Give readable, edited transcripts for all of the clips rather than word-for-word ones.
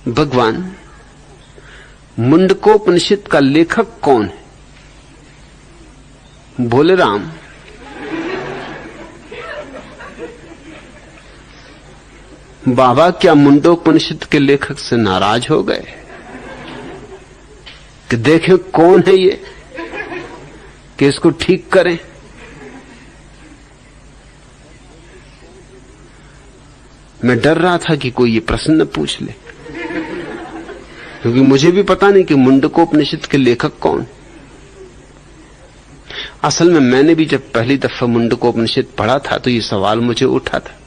भगवान, मुंडकोपनिषद का लेखक कौन है? बोले राम। बाबा क्या मुंडकोपनिषद के लेखक से नाराज हो गए कि देखें कौन है ये, कि इसको ठीक करें? मैं डर रहा था कि कोई ये प्रश्न न पूछ ले, क्योंकि मुझे भी पता नहीं कि मुंडकोपनिषद के लेखक कौन। असल में मैंने भी जब पहली दफा मुंडकोपनिषद पढ़ा था तो ये सवाल मुझे उठा था।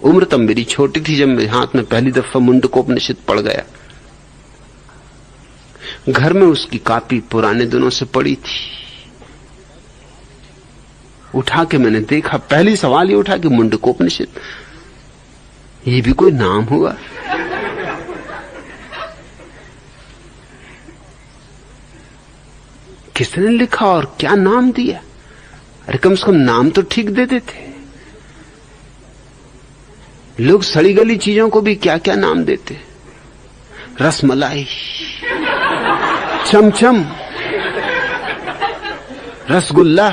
उम्र तब मेरी छोटी थी जब मेरे हाथ में पहली दफा मुंडकोपनिषद पड़ गया। घर में उसकी कॉपी पुराने दिनों से पड़ी थी। उठा के मैंने देखा, पहली सवाल ये उठा कि मुंडकोपनिषद, ये भी कोई नाम हुआ? किसने लिखा और क्या नाम दिया? अरे कम से कम नाम तो ठीक दे देते। लोग सड़ी गली चीजों को भी क्या क्या नाम देते। रसमलाई, चमचम, रसगुल्ला,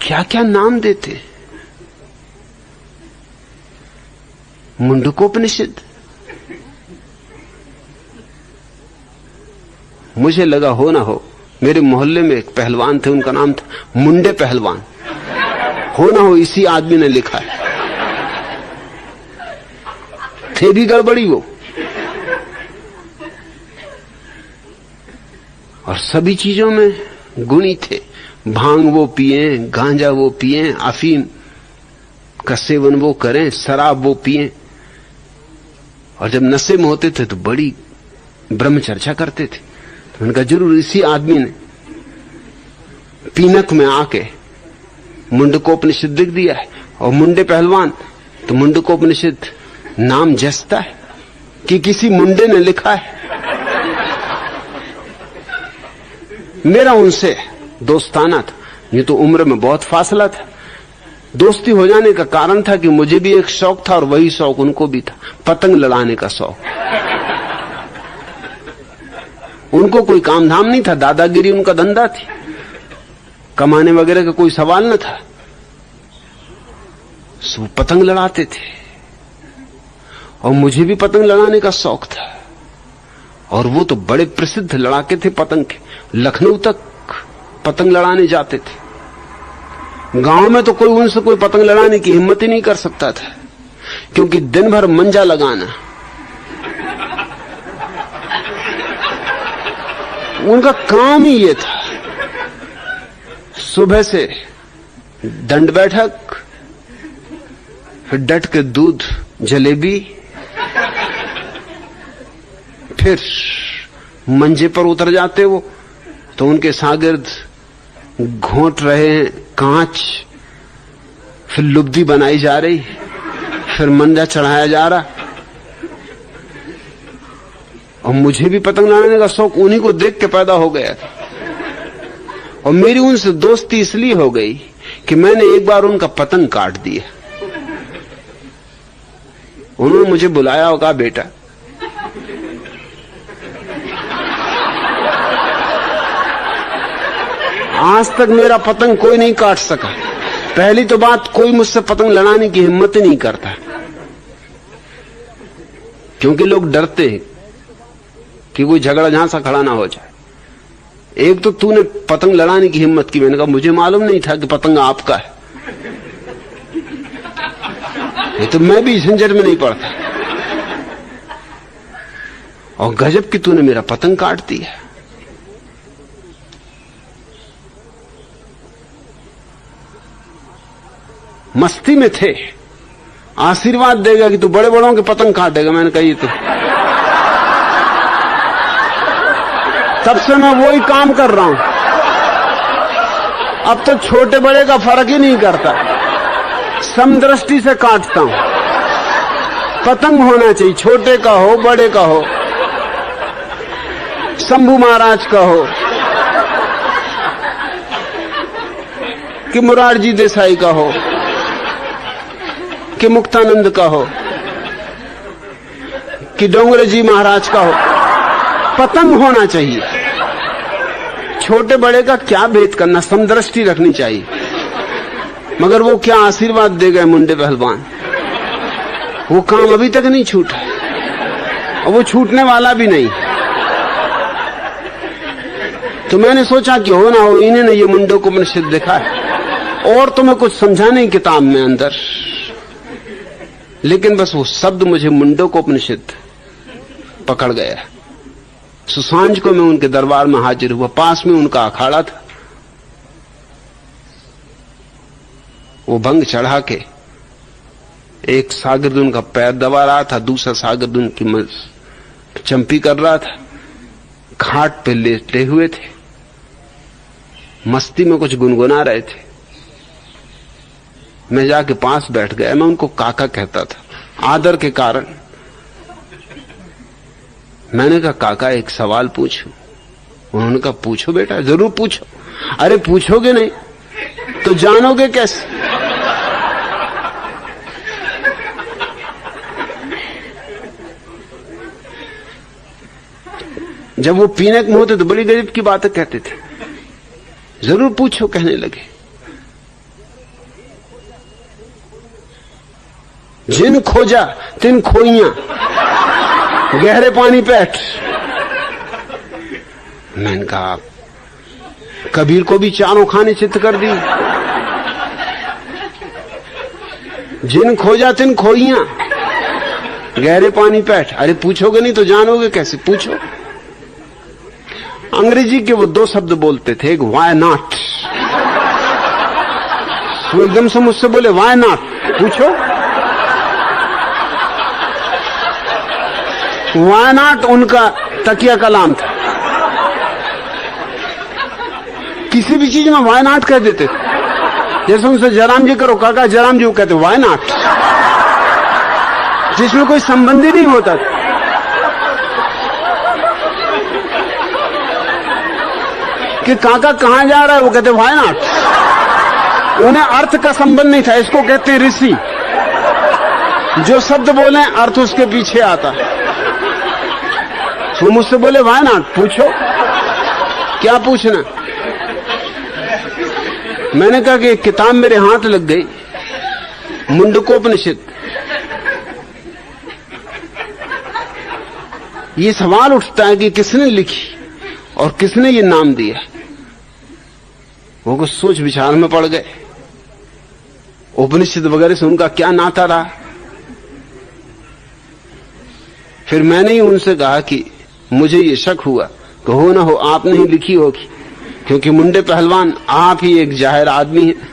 क्या क्या नाम देते। मुंडकोपनिषद, मुझे लगा हो ना हो, मेरे मोहल्ले में एक पहलवान थे, उनका नाम था मुंडे पहलवान, हो ना हो इसी आदमी ने लिखा है। थे भी गड़बड़ी वो, और सभी चीजों में गुणी थे। भांग वो पिए, गांजा वो पिए, अफीम का सेवन वो करें, शराब वो पिए, और जब नशे में होते थे तो बड़ी ब्रह्मचर्चा करते थे। तो उनका जरूर इसी आदमी ने पीनक में आके मुंडकोपनिषद लिख दिया है। और मुंडे पहलवान, तो मुंडकोपनिषद नाम जसता है कि किसी मुंडे ने लिखा है। मेरा उनसे दोस्ताना था, ये तो उम्र में बहुत फासला था। दोस्ती हो जाने का कारण था कि मुझे भी एक शौक था और वही शौक उनको भी था, पतंग लड़ाने का शौक। उनको कोई काम धाम नहीं था, दादागिरी उनका धंधा थी, कमाने वगैरह का कोई सवाल न था। सो पतंग लड़ाते थे और मुझे भी पतंग लड़ाने का शौक था। और वो तो बड़े प्रसिद्ध लड़ाके थे पतंग के, लखनऊ तक पतंग लड़ाने जाते थे। गांव में तो कोई उनसे कोई पतंग लड़ाने की हिम्मत ही नहीं कर सकता था, क्योंकि दिन भर मंजा लगाना उनका काम ही ये था। सुबह से दंड बैठक, फिर डट के दूध जलेबी, फिर मंजे पर उतर जाते वो, तो उनके शागिर्द घोंट रहे हैं कांच, फिर लुब्दी बनाई जा रही, फिर मंजा चढ़ाया जा रहा। और मुझे भी पतंग लड़ाने का शौक उन्हीं को देख के पैदा हो गया था। और मेरी उनसे दोस्ती इसलिए हो गई कि मैंने एक बार उनका पतंग काट दिया। उन्होंने मुझे बुलाया और कहा, बेटा आज तक मेरा पतंग कोई नहीं काट सका। पहली तो बात, कोई मुझसे पतंग लड़ाने की हिम्मत ही नहीं करता, क्योंकि लोग डरते हैं कि कोई झगड़ा झांसा खड़ा ना हो जाए। एक तो तूने पतंग लड़ाने की हिम्मत की। मैंने कहा मुझे मालूम नहीं था कि पतंग आपका है, ये तो मैं भी झंझट में नहीं पड़ता। और गजब कि तूने मेरा पतंग काट दिया। मस्ती में थे, आशीर्वाद देगा कि तू बड़े बड़ों के पतंग काटेगा। मैंने कहा ये तो तब से मैं वही काम कर रहा हूं। अब तो छोटे बड़े का फर्क ही नहीं करता, समदृष्टि से काटता हूं। पतंग होना चाहिए, छोटे का हो बड़े का हो, शंभू महाराज का हो कि मुरारजी देसाई का हो, कि मुक्तानंद का हो कि डोंगरे जी महाराज का हो, पतंग होना चाहिए। छोटे बड़े का क्या भेद करना, समदृष्टि रखनी चाहिए। मगर वो क्या आशीर्वाद दे गए मुंडे पहलवान, वो काम अभी तक नहीं छूटा और वो छूटने वाला भी नहीं। तो मैंने सोचा कि हो ना हो इन्हें ये मुंडकोपनिषद देखा है और तुम्हें कुछ समझाने की किताब में अंदर, लेकिन बस वो शब्द मुझे मुंडकोपनिषद पकड़ गया। सुसांझ को मैं उनके दरबार में हाजिर हुआ, पास में उनका अखाड़ा था। वो भंग चढ़ा के एक शागिर्द उनका पैर दबा रहा था, दूसरा शागिर्द उनकी चंपी कर रहा था। खाट पे लेटे हुए थे, मस्ती में कुछ गुनगुना रहे थे। मैं जाके पास बैठ गया। मैं उनको काका कहता था आदर के कारण। मैंने कहा काका एक सवाल पूछूं? उन्होंने कहा पूछो बेटा, जरूर पूछो। अरे पूछोगे नहीं तो जानोगे कैसे? जब वो पीने के होते तो बड़ी गरीब की बातें कहते थे। जरूर पूछो कहने लगे। जिन खोजा तिन खोइयां, गहरे पानी पैठ। मैंने कहा कबीर को भी चारों खाने चित्त कर दी। जिन खोजा तिन खोइयां, गहरे पानी पैठ। अरे पूछोगे नहीं तो जानोगे कैसे? पूछो। अंग्रेजी के वो दो शब्द बोलते थे, एक वाई नॉट। वो एकदम से मुझसे बोले वाई नॉट, पूछो। वाई नॉट उनका तकिया कलाम था। किसी भी चीज में वाई नॉट कह देते थे। जैसे उनसे जयराम जी करो, काका जयराम जी, वो कहते वाई नॉट, जिसमें कोई संबंध ही नहीं होता था। कि काका कहां जा रहा है, वो कहते वाई नॉट। उन्हें अर्थ का संबंध नहीं था। इसको कहते हैं ऋषि। जो शब्द बोले अर्थ उसके पीछे आता। वो मुझसे बोले वाई नॉट, पूछो। क्या पूछना? मैंने कहा कि किताब मेरे हाथ लग गई, मुंडकोपनिषद। ये सवाल उठता है कि किसने लिखी और किसने ये नाम दिया। वो कुछ सोच विचार में पड़ गए। उपनिषद वगैरह से उनका क्या नाता रहा। फिर मैंने ही उनसे कहा कि मुझे ये शक हुआ कि हो ना हो आपने ही लिखी होगी, क्योंकि मुंडे पहलवान आप ही एक जाहिर आदमी हैं।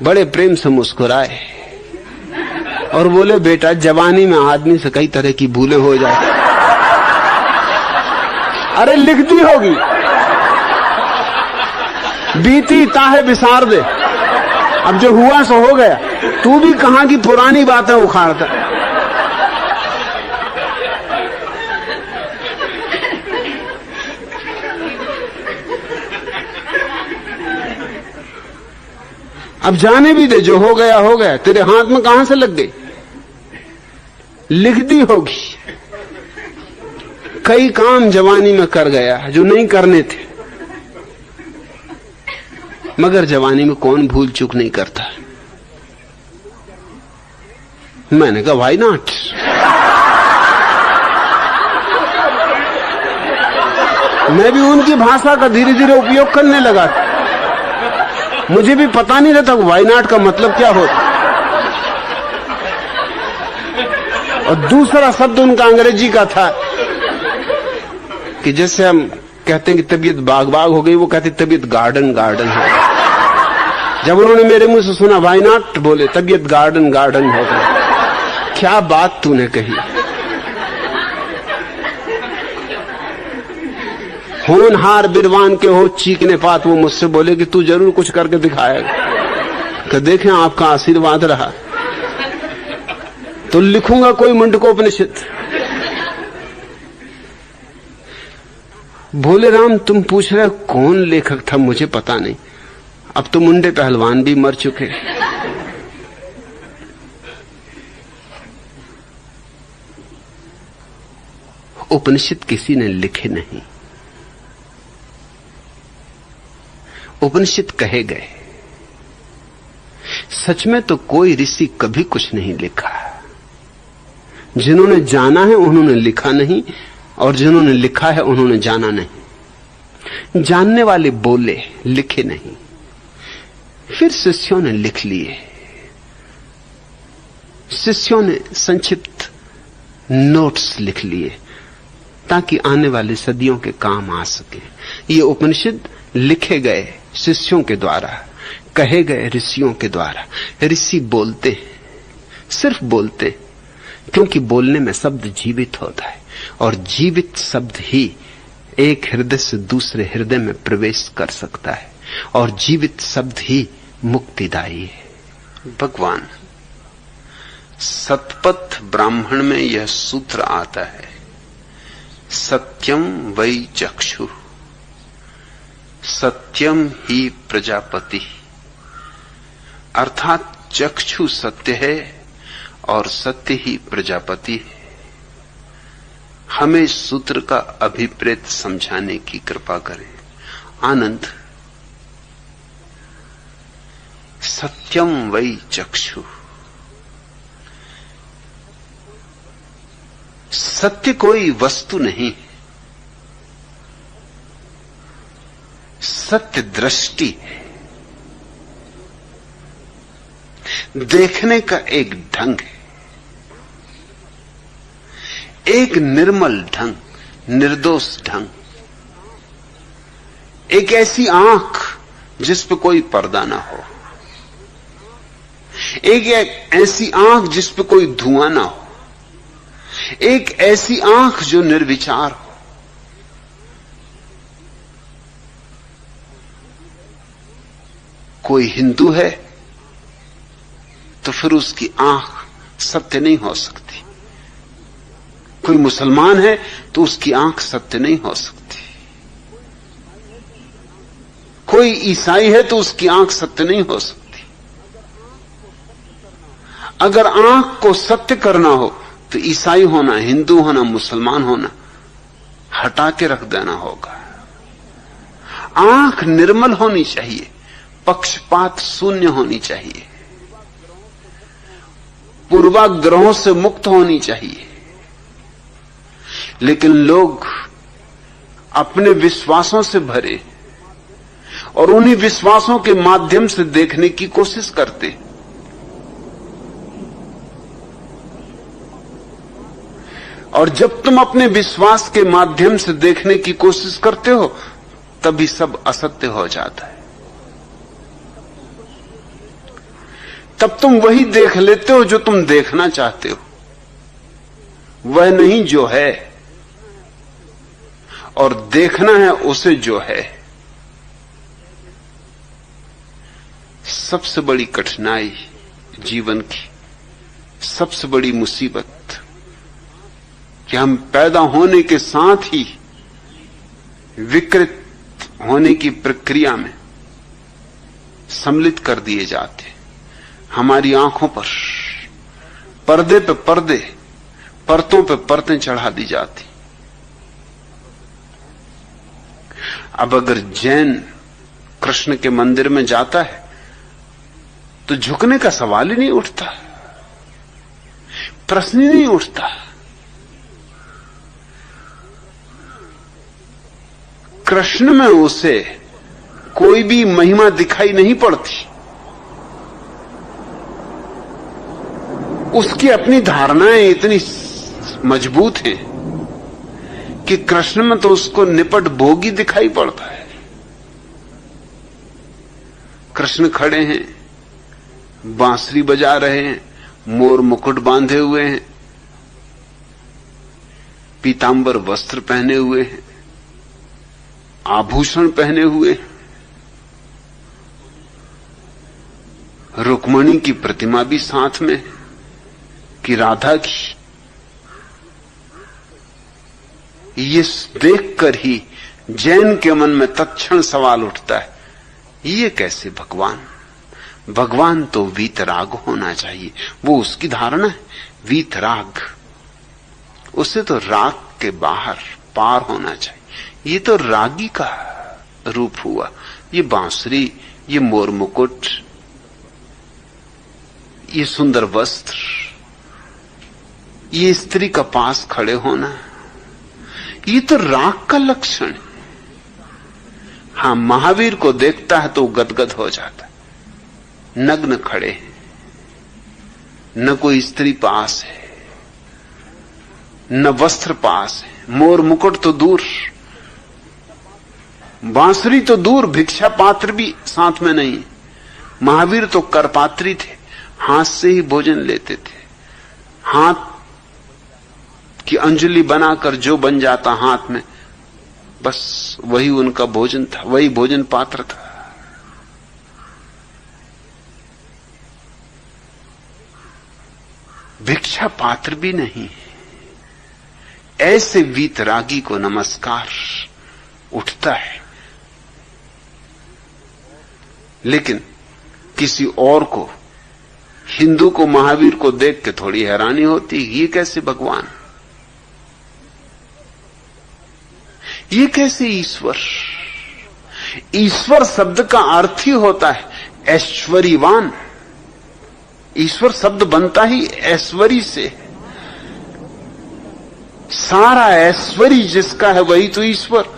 बड़े प्रेम से मुस्कुराए और बोले बेटा जवानी में आदमी से कई तरह की भूलें हो जाए। अरे लिख दी होगी, बीती ताहे विसार दे। अब जो हुआ सो हो गया। तू भी कहां की पुरानी बातें उखाड़ता। अब जाने भी दे, जो हो गया हो गया। तेरे हाथ में कहां से लग गई? लिख दी होगी। कई काम जवानी में कर गया जो नहीं करने थे, मगर जवानी में कौन भूल चूक नहीं करता। मैंने कहा व्हाई नॉट। मैं भी उनकी भाषा का धीरे धीरे उपयोग करने लगा। मुझे भी पता नहीं रहता व्हाई नॉट का मतलब क्या होता। और दूसरा शब्द उनका अंग्रेजी का था कि जैसे हम कहते हैं कि तबीयत बाग बाग हो गई, वो कहते तबीयत गार्डन गार्डन है। जब उन्होंने मेरे मुंह से सुना व्हाई नॉट, बोले तबीयत गार्डन गार्डन हो गई। क्या बात तूने कही। होनहार बिरवान के हो चीकने पात। वो मुझसे बोले कि तू जरूर कुछ करके दिखाएगा। कि देखें आपका आशीर्वाद रहा तो लिखूंगा कोई मुंडकोपनिषद। भोले राम तुम पूछ रहे कौन लेखक था, मुझे पता नहीं। अब तो मुंडे पहलवान भी मर चुके। उपनिषद किसी ने लिखे नहीं, उपनिषद कहे गए। सच में तो कोई ऋषि कभी कुछ नहीं लिखा। जिन्होंने जाना है उन्होंने लिखा नहीं, और जिन्होंने लिखा है उन्होंने जाना नहीं। जानने वाले बोले, लिखे नहीं। फिर शिष्यों ने लिख लिए, शिष्यों ने संक्षिप्त नोट्स लिख लिए ताकि आने वाली सदियों के काम आ सके। ये उपनिषद लिखे गए शिष्यों के द्वारा, कहे गए ऋषियों के द्वारा। ऋषि बोलते हैं, सिर्फ बोलते हैं, क्योंकि बोलने में शब्द जीवित होता है, और जीवित शब्द ही एक हृदय से दूसरे हृदय में प्रवेश कर सकता है, और जीवित शब्द ही मुक्तिदायी है। भगवान सतपथ ब्राह्मण में यह सूत्र आता है, सत्यम वै चक्षु, सत्यम ही प्रजापति। अर्थात चक्षु सत्य है और सत्य ही प्रजापति है। हमें सूत्र का अभिप्रेत समझाने की कृपा करें। आनंद, सत्यम वै चक्षु, सत्य कोई वस्तु नहीं, सत्य दृष्टि है, देखने का एक ढंग है, एक निर्मल ढंग, निर्दोष ढंग, एक ऐसी आंख जिस पे कोई पर्दा ना हो, एक ऐसी आंख जिस पे कोई धुआं ना हो, एक ऐसी आंख जो निर्विचार हो। कोई हिंदू है तो फिर उसकी आंख सत्य नहीं हो सकती, कोई मुसलमान है तो उसकी आंख सत्य नहीं हो सकती, कोई ईसाई है तो उसकी आंख सत्य नहीं हो सकती। अगर आंख को सत्य करना हो तो ईसाई होना, हिंदू होना, मुसलमान होना हटा के रख देना होगा। आंख निर्मल होनी चाहिए, पक्षपात शून्य होनी चाहिए, पूर्वाग्रहों से मुक्त होनी चाहिए। लेकिन लोग अपने विश्वासों से भरे और उन्हीं विश्वासों के माध्यम से देखने की कोशिश करते। और जब तुम अपने विश्वास के माध्यम से देखने की कोशिश करते हो तभी सब असत्य हो जाता है। तब तुम वही देख लेते हो जो तुम देखना चाहते हो, वह नहीं जो है, और देखना है उसे जो है। सबसे बड़ी कठिनाई जीवन की, सबसे बड़ी मुसीबत कि हम पैदा होने के साथ ही विकृत होने की प्रक्रिया में सम्मिलित कर दिए जाते। हमारी आंखों पर पर्दे पे पर्दे, परतों पे परतें चढ़ा दी जाती। अब अगर जैन कृष्ण के मंदिर में जाता है तो झुकने का सवाल ही नहीं उठता, प्रश्न ही नहीं उठता। कृष्ण में उसे कोई भी महिमा दिखाई नहीं पड़ती। उसकी अपनी धारणाएं इतनी मजबूत हैं कि कृष्ण में तो उसको निपट भोगी दिखाई पड़ता है। कृष्ण खड़े हैं, बांसुरी बजा रहे हैं, मोर मुकुट बांधे हुए हैं, पीतांबर वस्त्र पहने हुए हैं, आभूषण पहने हुए, रुक्मणी की प्रतिमा भी साथ में कि राधा की। ये देखकर ही जैन के मन में तत्क्षण सवाल उठता है ये कैसे भगवान? भगवान तो वीतराग होना चाहिए, वो उसकी धारणा है। वीतराग, उसे तो राग के बाहर पार होना चाहिए। ये तो रागी का रूप हुआ। ये बांसुरी, ये मोर मुकुट, ये सुंदर वस्त्र, ये स्त्री का पास खड़े होना, ये तो राग का लक्षण है। हां, महावीर को देखता है तो गदगद हो जाता है। नग्न खड़े हैं, न कोई स्त्री पास है, न वस्त्र पास है, मोर मुकुट तो दूर, बांसुरी तो दूर, भिक्षा पात्र भी साथ में नहीं। महावीर तो करपात्री थे, हाथ से ही भोजन लेते थे। हाथ की अंजलि बनाकर जो बन जाता हाथ में, बस वही उनका भोजन था, वही भोजन पात्र था। भिक्षा पात्र भी नहीं। ऐसे वीतरागी को नमस्कार उठता है। लेकिन किसी और को, हिंदू को महावीर को देख के थोड़ी हैरानी होती, ये कैसे भगवान, ये कैसे ईश्वर? ईश्वर शब्द का अर्थ ही होता है ऐश्वर्यवान। ईश्वर शब्द बनता ही ऐश्वर्य से। सारा ऐश्वर्य जिसका है वही तो ईश्वर।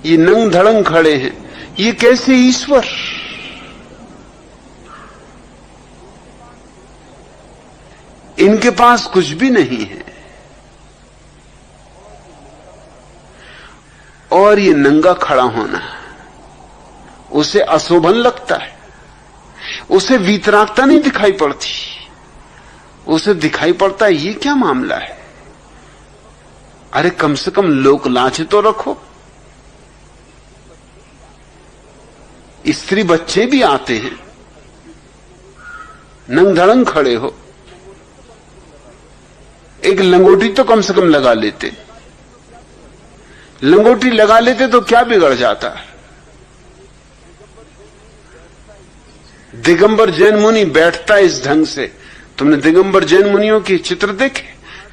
ये नंग धड़ंग खड़े हैं, ये कैसे ईश्वर? इनके पास कुछ भी नहीं है और ये नंगा खड़ा होना उसे अशोभन लगता है। उसे वीतरागता नहीं दिखाई पड़ती, उसे दिखाई पड़ता है ये क्या मामला है। अरे कम से कम लोक लाज तो रखो। स्त्री बच्चे भी आते हैं, नंग धड़ंग खड़े हो, एक लंगोटी तो कम से कम लगा लेते। लंगोटी लगा लेते तो क्या बिगड़ जाता है। दिगंबर जैन मुनि बैठता इस ढंग से। तुमने दिगंबर जैन मुनियों के चित्र देखे?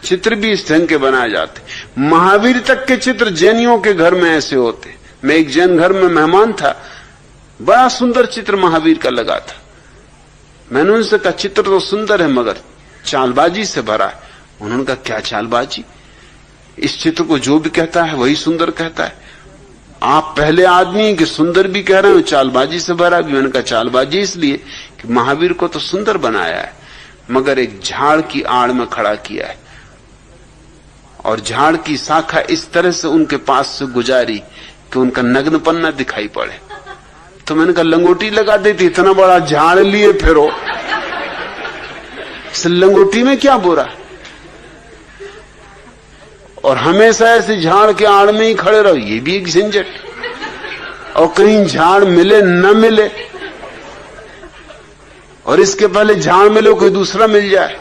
चित्र भी इस ढंग के बनाए जाते। महावीर तक के चित्र जैनियों के घर में ऐसे होते। मैं एक जैन घर में मेहमान था, बड़ा सुंदर चित्र महावीर का लगा था। मैंने उनसे कहा चित्र तो सुंदर है मगर चालबाजी से भरा है। उन्होंने कहा क्या चालबाजी? इस चित्र को जो भी कहता है वही सुंदर कहता है। आप पहले आदमी कि सुंदर भी कह रहे हो, चालबाजी से भरा भी। मैंने कहा चालबाजी इसलिए कि महावीर को तो सुंदर बनाया है मगर एक झाड़ की आड़ में खड़ा किया है और झाड़ की शाखा इस तरह से उनके पास से गुजारी कि उनका नग्नपन न दिखाई पड़े। तो मैंने कहा लंगोटी लगा देती, इतना बड़ा झाड़ लिए फिरो, इस लंगोटी में क्या बुरा? और हमेशा ऐसे झाड़ के आड़ में ही खड़े रहो, ये भी एक झंझट। और कहीं झाड़ मिले न मिले, और इसके पहले झाड़ मिले कोई दूसरा मिल जाए।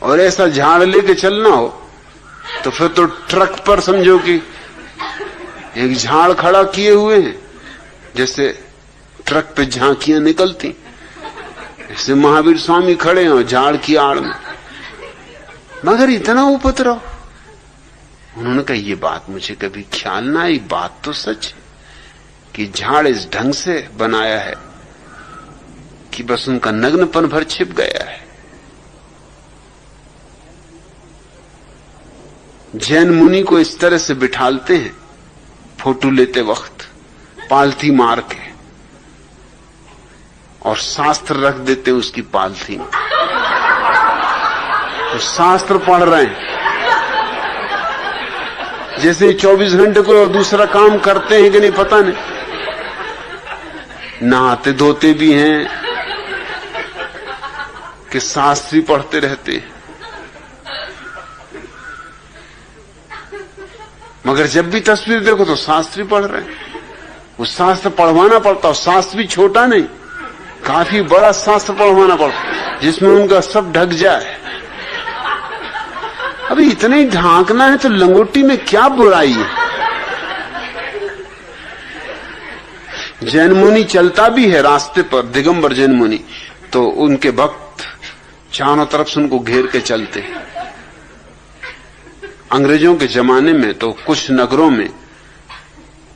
और ऐसा झाड़ लेके चलना हो तो फिर तो ट्रक पर समझो कि एक झाड़ खड़ा किए हुए हैं, जैसे ट्रक पे झांकियां निकलती, ऐसे महावीर स्वामी खड़े हैं झाड़ की आड़ में। मगर इतना उपद्रव। उन्होंने कहा ये बात मुझे कभी ख्याल ना आई। बात तो सच है कि झाड़ इस ढंग से बनाया है कि बस उनका नग्नपन भर छिप गया है। जैन मुनि को इस तरह से बिठालते हैं फोटो लेते वक्त, पालथी मार के, और शास्त्र रख देते हैं उसकी पालथी में। तो शास्त्र पढ़ रहे हैं जैसे 24 घंटे कोई और दूसरा काम करते हैं कि नहीं पता नहीं। नहाते धोते भी हैं कि शास्त्री पढ़ते रहते हैं। मगर जब भी तस्वीर देखो तो शास्त्री पढ़ रहे हैं। वो शास्त्र पढ़वाना पड़ता, शास्त्र भी छोटा नहीं, काफी बड़ा शास्त्र पढ़वाना पड़ता जिसमें उनका सब ढक जाए। अभी इतना ही ढांकना है तो लंगोटी में क्या बुराई है। जैन मुनि चलता भी है रास्ते पर, दिगंबर जैन मुनि, तो उनके भक्त चारों तरफ से उनको घेर के चलते। अंग्रेजों के जमाने में तो कुछ नगरों में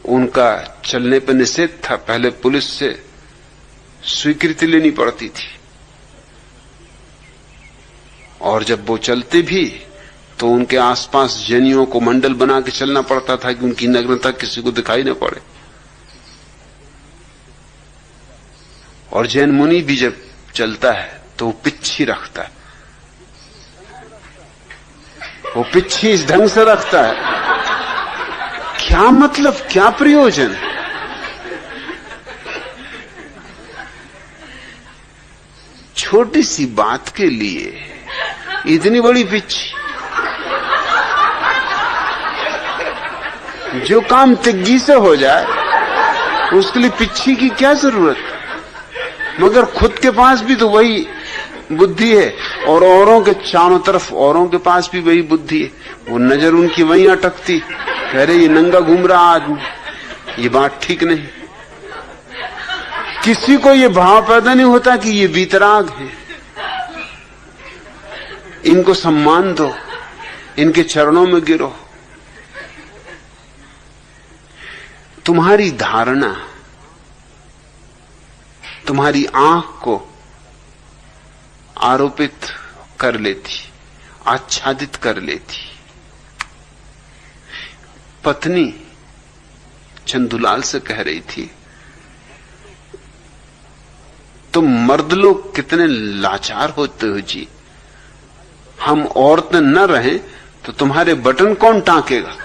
उनका चलने पर निषेध था, पहले पुलिस से स्वीकृति लेनी पड़ती थी, और जब वो चलते भी तो उनके आसपास जैनियों को मंडल बना के चलना पड़ता था कि उनकी नग्नता किसी को दिखाई न पड़े। और जैन मुनि भी जब चलता है तो वो पिच्छी रखता है, वो पिच्छी इस ढंग से रखता है। क्या मतलब, क्या प्रयोजन? छोटी सी बात के लिए इतनी बड़ी पिच्छी। जो काम तिग्गी से हो जाए उसके लिए पिच्छी की क्या जरूरत? मगर खुद के पास भी तो वही बुद्धि है, और औरों के चारों तरफ औरों के पास भी वही बुद्धि है। वो नजर उनकी वहीं अटकती, कह रहे ये नंगा घूम रहा आदमी, ये बात ठीक नहीं। किसी को ये भाव पैदा नहीं होता कि ये वीतराग है, इनको सम्मान दो, इनके चरणों में गिरो। तुम्हारी धारणा तुम्हारी आंख को आरोपित कर लेती, आच्छादित कर लेती। पत्नी चंदूलाल से कह रही थी, तुम मर्द लोग कितने लाचार होते हो जी, हम औरतें न रहें तो तुम्हारे बटन कौन टांकेगा?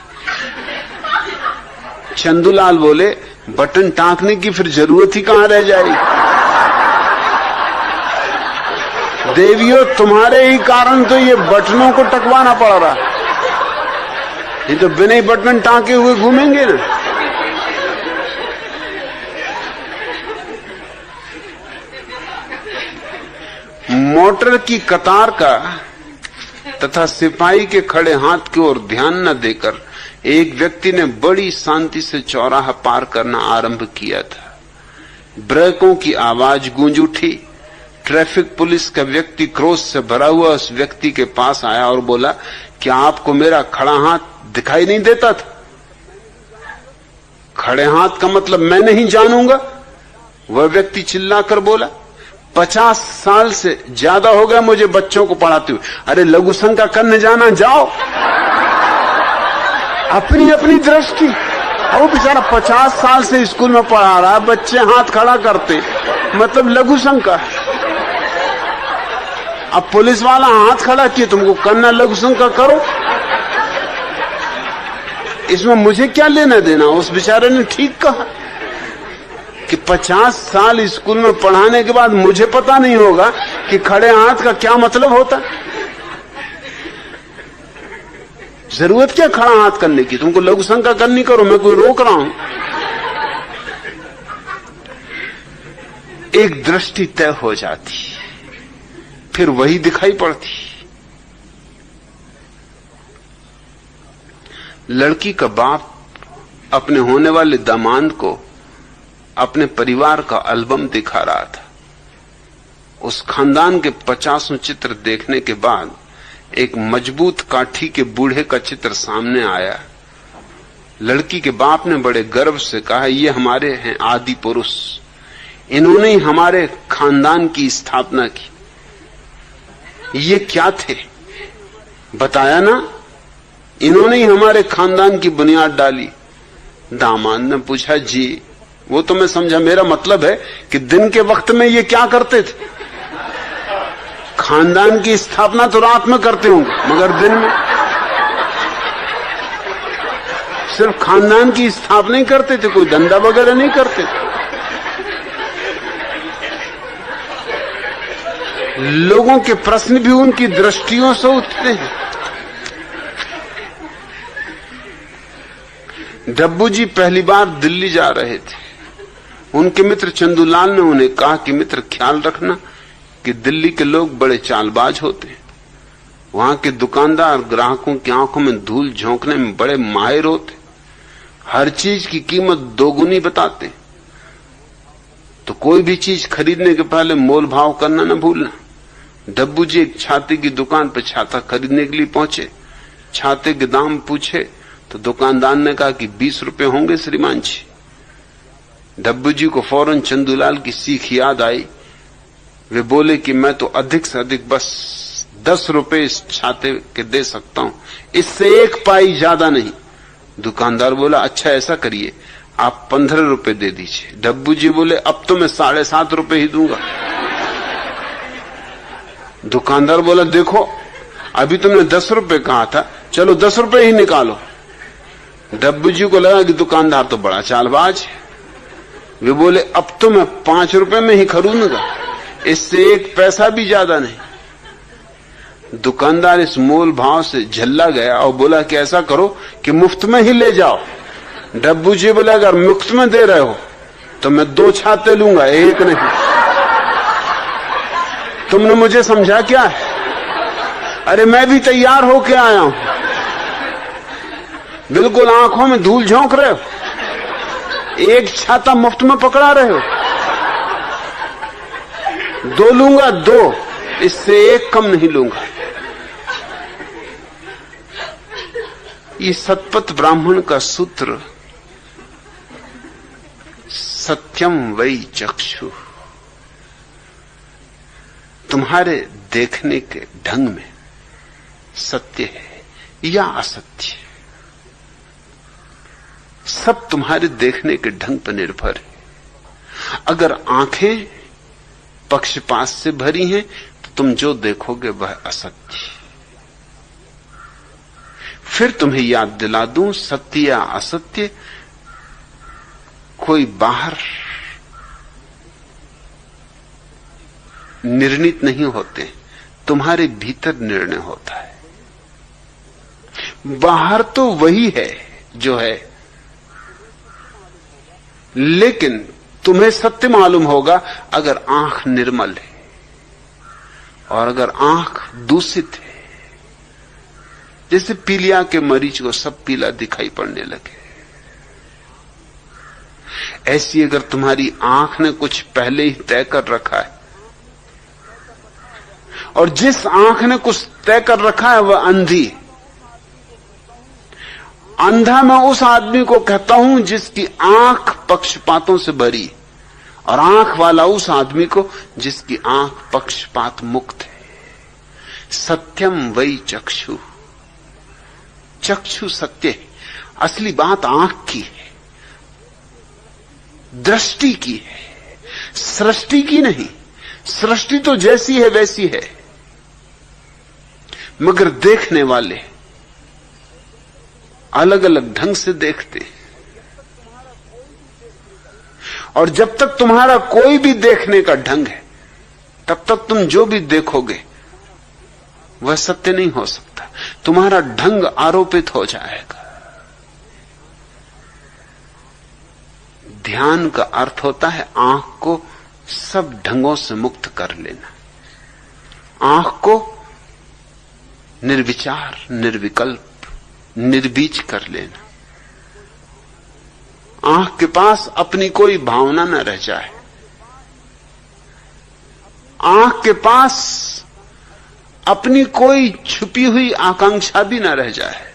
चंदूलाल बोले, बटन टांकने की फिर जरूरत ही कहां रह जाएगी? देवियों, तुम्हारे ही कारण तो ये बटनों को टकवाना पड़ रहा, ये तो बिना ही बटन टांके हुए घूमेंगे ना। मोटर की कतार का तथा सिपाही के खड़े हाथ की ओर ध्यान न देकर एक व्यक्ति ने बड़ी शांति से चौराहा पार करना आरंभ किया था। ब्रेकों की आवाज गूंज उठी। ट्रैफिक पुलिस का व्यक्ति क्रोध से भरा हुआ उस व्यक्ति के पास आया और बोला, क्या आपको मेरा खड़ा हाथ दिखाई नहीं देता था? खड़े हाथ का मतलब मैं नहीं जानूंगा? वह व्यक्ति चिल्लाकर बोला, 50 साल से ज्यादा हो गया मुझे बच्चों को पढ़ाते हुए। अरे लघु शंका करने जाना जाओ, अपनी अपनी दृष्टि। और वो बेचारा 50 साल से स्कूल में पढ़ा रहा है, बच्चे हाथ खड़ा करते, मतलब लघु शंका। अब पुलिस वाला हाथ खड़ा किए, तुमको करना लघु शंका करो, इसमें मुझे क्या लेना देना? उस बेचारे ने ठीक कहा कि 50 साल स्कूल में पढ़ाने के बाद मुझे पता नहीं होगा कि खड़े हाथ का क्या मतलब होता। जरूरत क्या खड़ा हाथ करने की? तुमको लघु शंका करनी, करो, मैं कोई रोक रहा हूं। एक दृष्टि तय हो जाती, फिर वही दिखाई पड़ती। लड़की का बाप अपने होने वाले दामाद को अपने परिवार का एल्बम दिखा रहा था। उस खानदान के 50 चित्र देखने के बाद एक मजबूत काठी के बूढ़े का चित्र सामने आया। लड़की के बाप ने बड़े गर्व से कहा, ये हमारे हैं आदि पुरुष, इन्होंने ही हमारे खानदान की स्थापना की। ये क्या थे बताया ना, इन्होंने ही हमारे खानदान की बुनियाद डाली। दामाद ने पूछा, जी वो तो मैं समझा, मेरा मतलब है कि दिन के वक्त में ये क्या करते थे? खानदान की स्थापना तो रात में करते होंगे, मगर दिन में सिर्फ खानदान की स्थापना ही करते थे, कोई धंधा वगैरह नहीं करते थे। लोगों के प्रश्न भी उनकी दृष्टियों से उठते हैं। डब्बू जी पहली बार दिल्ली जा रहे थे। उनके मित्र चंदूलाल ने उन्हें कहा कि मित्र, ख्याल रखना कि दिल्ली के लोग बड़े चालबाज होते हैं। वहां के दुकानदार ग्राहकों की आंखों में धूल झोंकने में बड़े माहिर होते, हर चीज की कीमत दोगुनी बताते। तो कोई भी चीज खरीदने के पहले मोल भाव करना न भूलना। डब्बू जी एक छाते की दुकान पर छाता खरीदने के लिए पहुंचे। छाते के दाम पूछे तो दुकानदार ने कहा कि 20 रुपए होंगे श्रीमान जी। डब्बू जी को फौरन चंदूलाल की सीख याद आई। वे बोले कि मैं तो अधिक से अधिक बस 10 रुपए इस छाते के दे सकता हूं, इससे 1 पाई ज्यादा नहीं। दुकानदार बोला अच्छा ऐसा करिए, आप 15 रुपए दे दीजिए। डब्बू जी बोले अब तो मैं 7.5 रुपए ही दूंगा। दुकानदार बोला देखो अभी तुमने 10 रुपए कहा था, चलो 10 रुपए ही निकालो। डब्बू जी को लगा कि दुकानदार तो बड़ा चालबाज है। वे बोले अब तो मैं 5 रुपए में ही खरीदूंगा, इससे 1 पैसा भी ज्यादा नहीं। दुकानदार इस मोल भाव से झल्ला गया और बोला कि ऐसा करो कि मुफ्त में ही ले जाओ। डब्बू जी बोले अगर मुफ्त में दे रहे हो तो मैं 2 छाते लूंगा, 1 नहीं। तुमने मुझे समझा क्या है? अरे मैं भी तैयार होके आया हूं। बिल्कुल आंखों में धूल झोंक रहे हो, 1 छाता मुफ्त में पकड़ा रहे हो। 2 लूंगा 2, इससे 1 कम नहीं लूंगा। ये सतपथ ब्राह्मण का सूत्र सत्यम वै चक्षु, तुम्हारे देखने के ढंग में सत्य है या असत्य, सब तुम्हारे देखने के ढंग पर निर्भर है। अगर आंखें पक्षपात से भरी हैं तो तुम जो देखोगे वह असत्य। फिर तुम्हें याद दिला दूं, सत्य या असत्य कोई बाहर निर्णित नहीं होते, तुम्हारे भीतर निर्णय होता है। बाहर तो वही है जो है, लेकिन तुम्हें सत्य मालूम होगा अगर आंख निर्मल है, और अगर आंख दूषित है, जैसे पीलिया के मरीज को सब पीला दिखाई पड़ने लगे, ऐसी अगर तुम्हारी आंख ने कुछ पहले ही तय कर रखा है, और जिस आंख ने कुछ तय कर रखा है वह अंधी। अंधा मैं उस आदमी को कहता हूं जिसकी आंख पक्षपातों से भरी, और आंख वाला उस आदमी को जिसकी आंख पक्षपात मुक्त है। सत्यम वै चक्षु, चक्षु सत्य है। असली बात आंख की है, दृष्टि की है, सृष्टि की नहीं। सृष्टि तो जैसी है वैसी है, मगर देखने वाले अलग अलग ढंग से देखते। और जब तक तुम्हारा कोई भी देखने का ढंग है, तब तक तुम जो भी देखोगे वह सत्य नहीं हो सकता। तुम्हारा ढंग आरोपित हो जाएगा। ध्यान का अर्थ होता है आंख को सब ढंगों से मुक्त कर लेना, आंख को निर्विचार, निर्विकल्प, निर्बीज कर लेना। आंख के पास अपनी कोई भावना न रह जाए, आंख के पास अपनी कोई छुपी हुई आकांक्षा भी न रह जाए।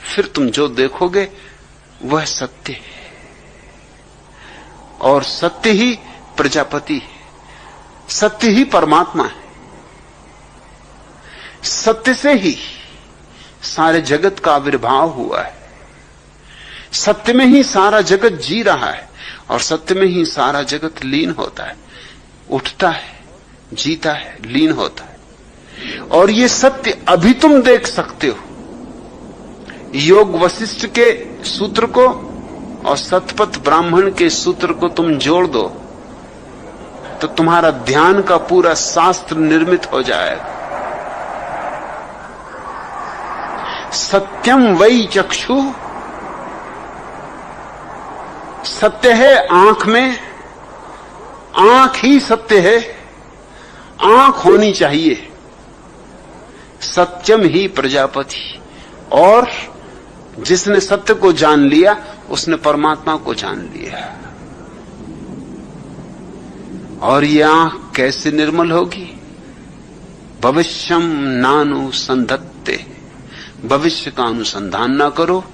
फिर तुम जो देखोगे वह सत्य है, और सत्य ही प्रजापति है, सत्य ही परमात्मा है। सत्य से ही सारे जगत का आविर्भाव हुआ है, सत्य में ही सारा जगत जी रहा है, और सत्य में ही सारा जगत लीन होता है, उठता है, जीता है, लीन होता है। और ये सत्य अभी तुम देख सकते हो। योग वशिष्ठ के सूत्र को और सतपथ ब्राह्मण के सूत्र को तुम जोड़ दो तो तुम्हारा ध्यान का पूरा शास्त्र निर्मित हो जाएगा। सत्यम वै चक्षु, सत्य है आंख में, आंख ही सत्य है। आंख होनी चाहिए, सत्यम ही प्रजापति। और जिसने सत्य को जान लिया उसने परमात्मा को जान लिया। और ये आंख कैसे निर्मल होगी? भविष्यम नानुसंधत्ते, भविष्य का अनुसंधान ना करो।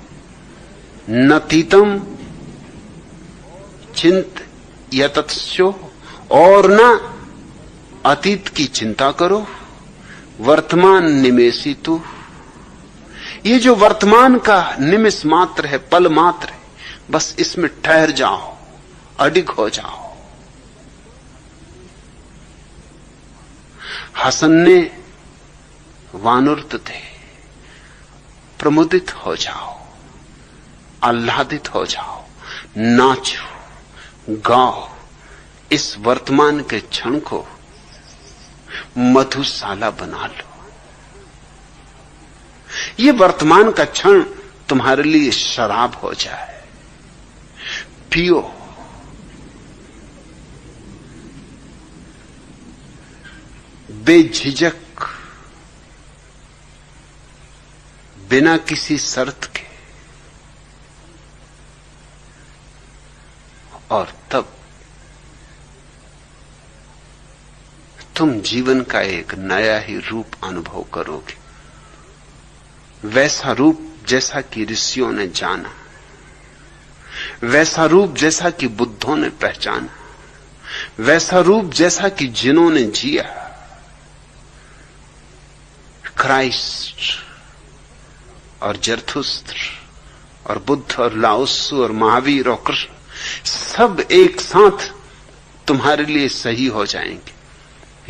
नतीतम चिंत यतत्स्यो, और न अतीत की चिंता करो। वर्तमान निमेषी तू, ये जो वर्तमान का निमिष मात्र है, पल मात्र है, बस इसमें ठहर जाओ, अडिग हो जाओ। हसन्ने वानुर्त थे, प्रमुदित हो जाओ, आह्लादित हो जाओ, नाचो, गाओ। इस वर्तमान के क्षण को मधुशाला बना लो। ये वर्तमान का क्षण तुम्हारे लिए शराब हो जाए, पियो। बेझिझक, बिना किसी शर्त के। और तब तुम जीवन का एक नया ही रूप अनुभव करोगे, वैसा रूप जैसा कि ऋषियों ने जाना, वैसा रूप जैसा कि बुद्धों ने पहचाना, वैसा रूप जैसा कि जिन्होंने जिया। क्राइस्ट और जरथुस्त्र और बुद्ध और लाओत्सु और महावीर और कृष्ण सब एक साथ तुम्हारे लिए सही हो जाएंगे।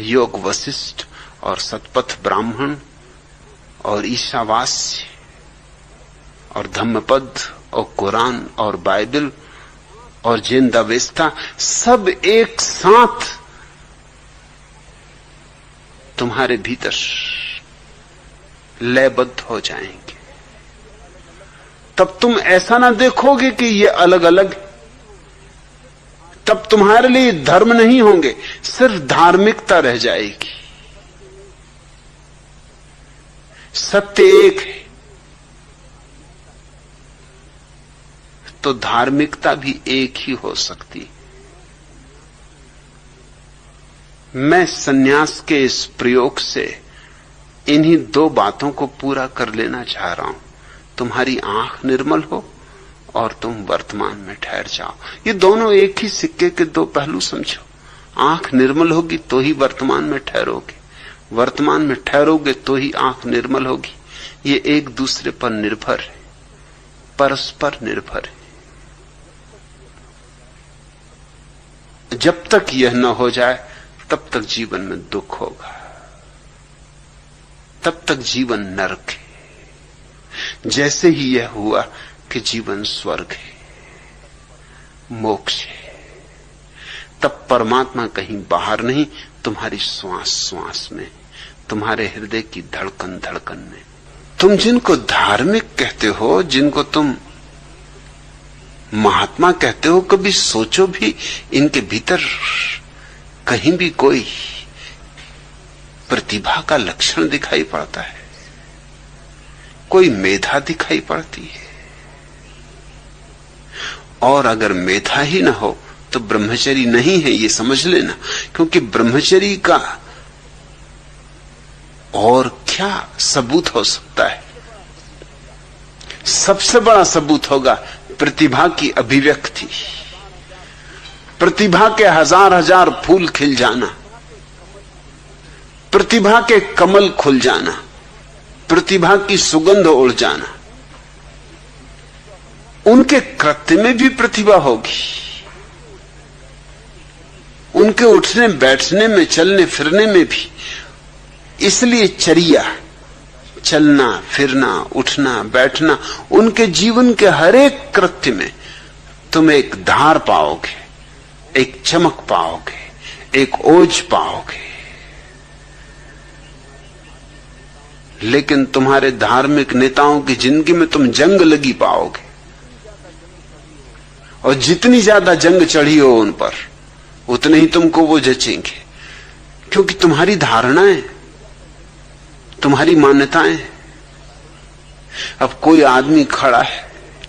योग वशिष्ठ और सतपथ ब्राह्मण और ईशावास्य और धम्मपद और कुरान और बाइबल और जिंदावेस्ता सब एक साथ तुम्हारे भीतर लयबद्ध हो जाएंगे। तब तुम ऐसा ना देखोगे कि ये अलग अलग, तब तुम्हारे लिए धर्म नहीं होंगे, सिर्फ धार्मिकता रह जाएगी। सत्य एक है तो धार्मिकता भी एक ही हो सकती। मैं सन्यास के इस प्रयोग से इन्हीं दो बातों को पूरा कर लेना चाह रहा हूं। तुम्हारी आंख निर्मल हो और तुम वर्तमान में ठहर जाओ। ये दोनों एक ही सिक्के के दो पहलू समझो। आंख निर्मल होगी तो ही वर्तमान में ठहरोगे, वर्तमान में ठहरोगे तो ही आंख निर्मल होगी। ये एक दूसरे पर निर्भर है, परस्पर निर्भर है। जब तक यह न हो जाए तब तक जीवन में दुख होगा, तब तक जीवन नरक है। जैसे ही यह हुआ कि जीवन स्वर्ग है, मोक्ष है, तब परमात्मा कहीं बाहर नहीं, तुम्हारी श्वास श्वास में, तुम्हारे हृदय की धड़कन धड़कन में। तुम जिनको धार्मिक कहते हो, जिनको तुम महात्मा कहते हो, कभी सोचो भी इनके भीतर कहीं भी कोई प्रतिभा का लक्षण दिखाई पड़ता है, कोई मेधा दिखाई पड़ती है? और अगर मेधा ही ना हो तो ब्रह्मचरी नहीं है, ये समझ लेना। क्योंकि ब्रह्मचरी का और क्या सबूत हो सकता है? सबसे बड़ा सबूत होगा प्रतिभा की अभिव्यक्ति, प्रतिभा के हजार हजार फूल खिल जाना, प्रतिभा के कमल खुल जाना, प्रतिभा की सुगंध उड़ जाना। उनके कृत्य में भी प्रतिभा होगी, उनके उठने बैठने में, चलने फिरने में भी। इसलिए चर्या, चलना फिरना, उठना बैठना, उनके जीवन के हर एक कृत्य में तुम एक धार पाओगे, एक चमक पाओगे, एक ओज पाओगे। लेकिन तुम्हारे धार्मिक नेताओं की जिंदगी में तुम जंग लगी पाओगे, और जितनी ज्यादा जंग चढ़ी हो उन पर, उतने ही तुमको वो जचेंगे। क्योंकि तुम्हारी धारणाएं, तुम्हारी मान्यताएं। अब कोई आदमी खड़ा है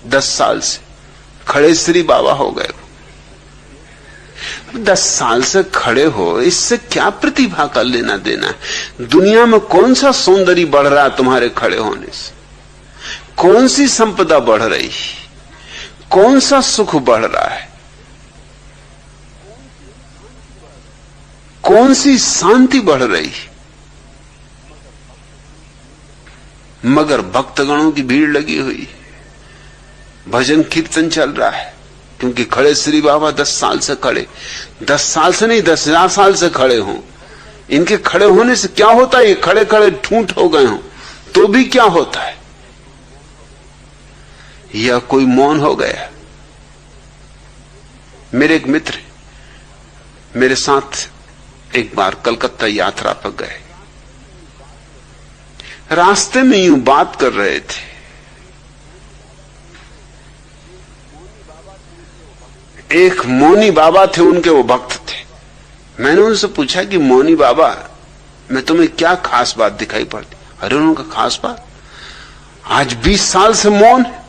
10 साल से, खड़े श्री बाबा हो गए। 10 साल से खड़े हो, इससे क्या प्रतिभा का लेना देना है? दुनिया में कौन सा सौंदर्य बढ़ रहा है तुम्हारे खड़े होने से? कौन सी संपदा बढ़ रही, कौन सा सुख बढ़ रहा है, कौन सी शांति बढ़ रही? मगर भक्तगणों की भीड़ लगी हुई, भजन कीर्तन चल रहा है, क्योंकि खड़े श्री बाबा 10 साल से खड़े, 10 साल से नहीं 10,000 साल से खड़े हों। इनके खड़े होने से क्या होता है? ये खड़े खड़े ठूंठ हो गए हों तो भी क्या होता है? या कोई मौन हो गया। मेरे एक मित्र मेरे साथ एक बार कलकत्ता यात्रा पर गए। रास्ते में यूं बात कर रहे थे। एक मौनी बाबा थे, उनके वो भक्त थे। मैंने उनसे पूछा कि मौनी बाबा में तुम्हें क्या खास बात दिखाई पड़ती? अरे उनका खास बात, आज 20 साल से मौन है।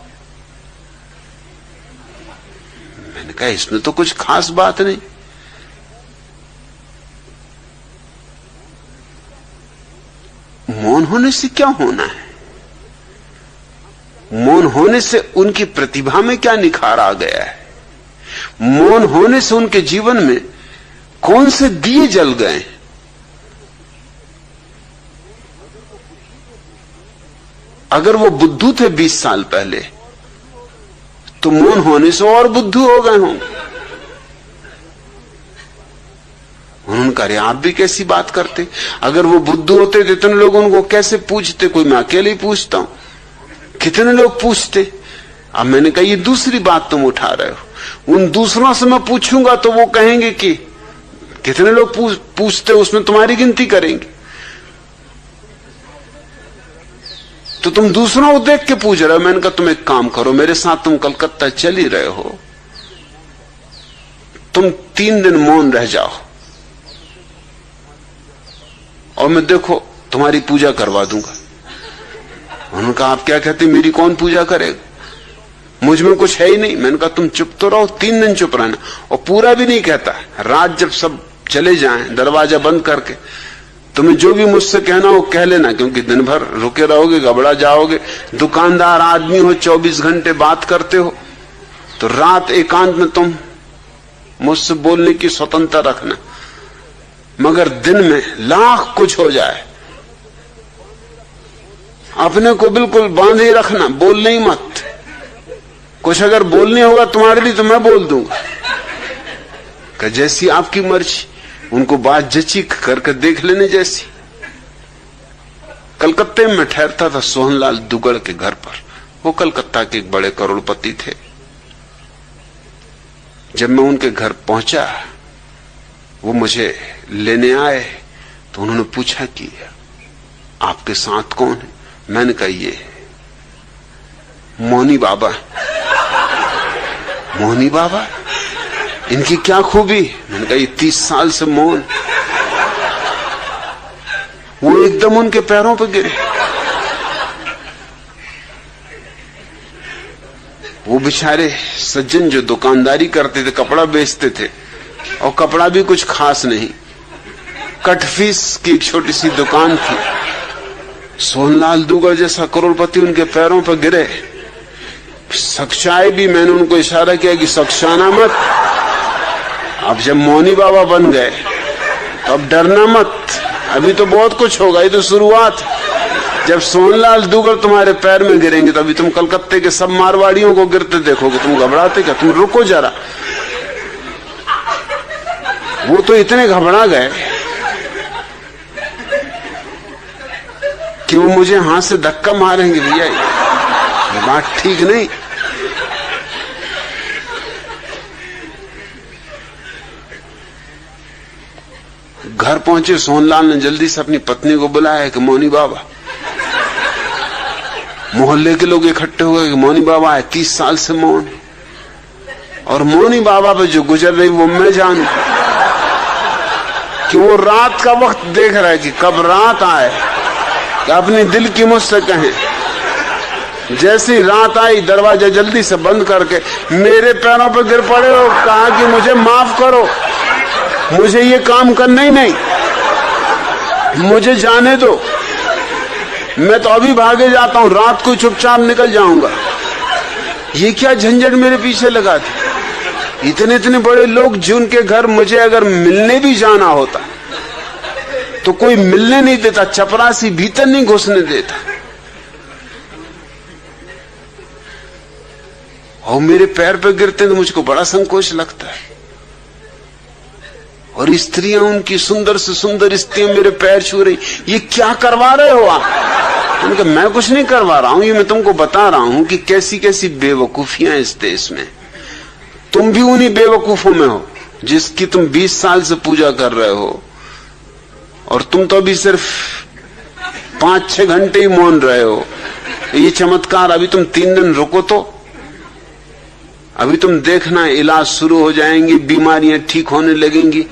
मैंने कहा इसमें तो कुछ खास बात नहीं। मौन होने से क्या होना है? मौन होने से उनकी प्रतिभा में क्या निखार आ गया है? मौन होने से उनके जीवन में कौन से दिए जल गए? अगर वो बुद्धू थे 20 साल पहले, तो मौन होने से और बुद्धू हो गए होंगे। उन्होंने कहा, आप भी कैसी बात करते? अगर वो बुद्धू होते तो इतने लोग उनको कैसे पूछते? कोई मैं अकेले ही पूछता हूं, कितने लोग पूछते? अब मैंने कहा ये दूसरी बात तुम उठा रहे हो। उन दूसरों से मैं पूछूंगा तो वो कहेंगे कि कितने लोग पूछते, उसमें तुम्हारी गिनती करेंगे। तो तुम दूसरों को देख के पूछ रहे हो। मैंने कहा तुम एक काम करो, मेरे साथ तुम कलकत्ता चल ही रहे हो, तुम 3 दिन मौन रह जाओ और मैं देखो तुम्हारी पूजा करवा दूंगा। उन्होंने कहा आप क्या कहते, मेरी कौन पूजा करेगा? मुझ में कुछ है ही नहीं। मैंने कहा तुम चुप तो रहो, 3 दिन चुप रहना। और पूरा भी नहीं कहता। रात जब सब चले जाएं दरवाजा बंद करके, तुम्हें जो भी मुझसे कहना हो कह लेना, क्योंकि दिन भर रुके रहोगे, घबरा जाओगे। दुकानदार आदमी हो, 24 घंटे बात करते हो, तो रात एकांत में तुम मुझसे बोलने की स्वतंत्रता रखना। मगर दिन में लाख कुछ हो जाए, अपने को बिल्कुल बांधे रखना, बोलने ही मत। कुछ अगर बोलने होगा तुम्हारे लिए तो मैं बोल दूंगा कि जैसी आपकी मर्जी। उनको बात जची करके देख लेने जैसी। कलकत्ते में ठहरता था सोहनलाल दुगड़ के घर पर। वो कलकत्ता के एक बड़े करोड़पति थे। जब मैं उनके घर पहुंचा, वो मुझे लेने आए, तो उन्होंने पूछा कि आपके साथ कौन है? मैंने कहा ये मौनी बाबा। मौनी बाबा, इनकी क्या खूबी? मैंने कहा ये 30 साल से मौन। वो एकदम उनके पैरों पर गिरे। वो बेचारे सज्जन जो दुकानदारी करते थे, कपड़ा बेचते थे, और कपड़ा भी कुछ खास नहीं, कटफीस की एक छोटी सी दुकान थी। सोहनलाल दुगड़ जैसा करोड़पति उनके पैरों पर गिरे। सख्शाए भी, मैंने उनको इशारा किया कि सख्शाना मत। अब जब मौनी बाबा बन गए तो अब डरना मत, अभी तो बहुत कुछ होगा, ये तो शुरुआत। जब सोहनलाल दुगड़ तुम्हारे पैर में गिरेंगे तो अभी तुम कलकत्ते के सब मारवाड़ियों को गिरते देखोगे, तुम घबराते क्या? तुम रुको जरा। वो तो इतने घबरा गए कि वो मुझे हाथ से धक्का मारेंगे, भैया ये बात ठीक नहीं। घर पहुंचे, सोहनलाल ने जल्दी से अपनी पत्नी को बुलाया कि मौनी बाबा। मोहल्ले के लोग इकट्ठे हो गए कि मौनी बाबा है, 30 साल से मौन। और मौनी बाबा पे जो गुजर रही वो मैं जानू कि वो रात का वक्त देख रहा है कि कब रात आए कि अपने दिल की मुझसे कहें। जैसी रात आई दरवाजा जल्दी से बंद करके मेरे पैरों पर गिर पड़े और कहा कि मुझे माफ करो, मुझे ये काम करना ही नहीं, मुझे जाने दो, मैं तो अभी भागे जाता हूं, रात को चुपचाप निकल जाऊंगा। ये क्या झंझट मेरे पीछे लगा थी। इतने इतने बड़े लोग जिनके घर मुझे अगर मिलने भी जाना होता तो कोई मिलने नहीं देता, चपरासी भीतर नहीं घुसने देता। और मेरे पैर पे गिरते तो मुझको बड़ा संकोच लगता है। और स्त्रियां, उनकी सुंदर से सुंदर स्त्रियां मेरे पैर छू रही, ये क्या करवा रहे हो आप? उनका मैं कुछ नहीं करवा रहा हूं, ये मैं तुमको बता रहा हूं कि कैसी कैसी बेवकूफियां इस देश में। तुम भी उन्हीं बेवकूफों में हो जिसकी तुम 20 साल से पूजा कर रहे हो, और तुम तो अभी सिर्फ 5-6 घंटे ही मौन रहे हो। ये चमत्कार, अभी तुम 3 दिन रुको तो अभी तुम देखना इलाज शुरू हो जाएंगी, बीमारियां ठीक होने लगेंगी।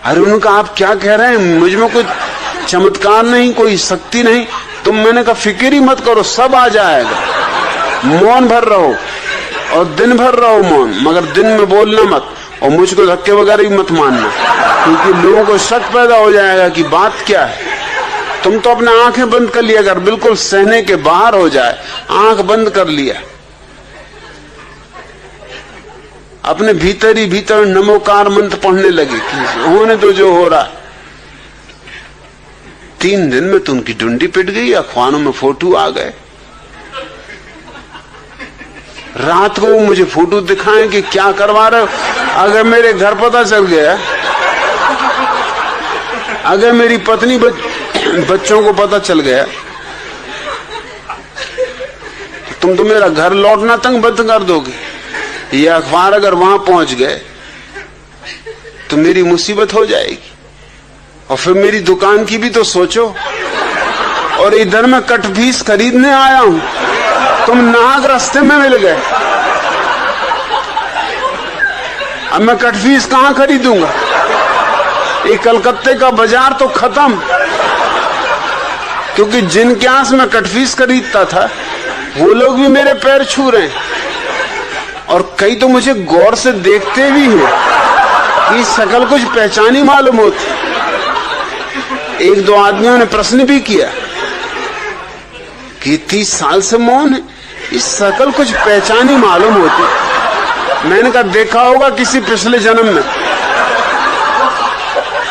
अरे उनका आप क्या कह रहे हैं, मुझ में कोई चमत्कार नहीं, कोई शक्ति नहीं। तुम, मैंने कहा फिक्र ही मत करो, सब आ जाएगा। मौन भर रहो और दिन भर रहो मौन, मगर दिन में बोलना मत, और मुझको धक्के वगैरह भी मत मानना, क्योंकि लोगों को शक पैदा हो जाएगा कि बात क्या है। तुम तो अपने आंखें बंद कर लिया, अगर बिल्कुल सहने के बाहर हो जाए, आंख बंद कर लिया, अपने भीतर ही भीतर नमोकार मंत्र पढ़ने लगे कि होने तो जो हो रहा। 3 दिन में तो उनकी डुंडी पिट गई, अखबारों में फोटो आ गए। रात को मुझे फोटो दिखाएं कि क्या करवा रहे हो। अगर मेरे घर पता चल गया, अगर मेरी पत्नी बच्चों को पता चल गया, तुम तो मेरा घर लौटना तक बंद कर दोगे। ये अखबार अगर वहां पहुंच गए तो मेरी मुसीबत हो जाएगी। और फिर मेरी दुकान की भी तो सोचो। और इधर मैं कटफीस खरीदने आया हूं, तुम नाहक रास्ते में मिल गए। अब मैं कटफीस कहां खरीदूंगा? ये कलकत्ते का बाजार तो खत्म, क्योंकि जिनके आस में कटफीस खरीदता था वो लोग भी मेरे पैर छू रहे हैं। और कई तो मुझे गौर से देखते भी हैं कि शक्ल कुछ पहचानी मालूम होती। 1-2 आदमियों ने प्रश्न भी किया कि 30 साल से मौन है, इस शक्ल कुछ पहचानी मालूम होती। मैंने कहा देखा होगा किसी पिछले जन्म में।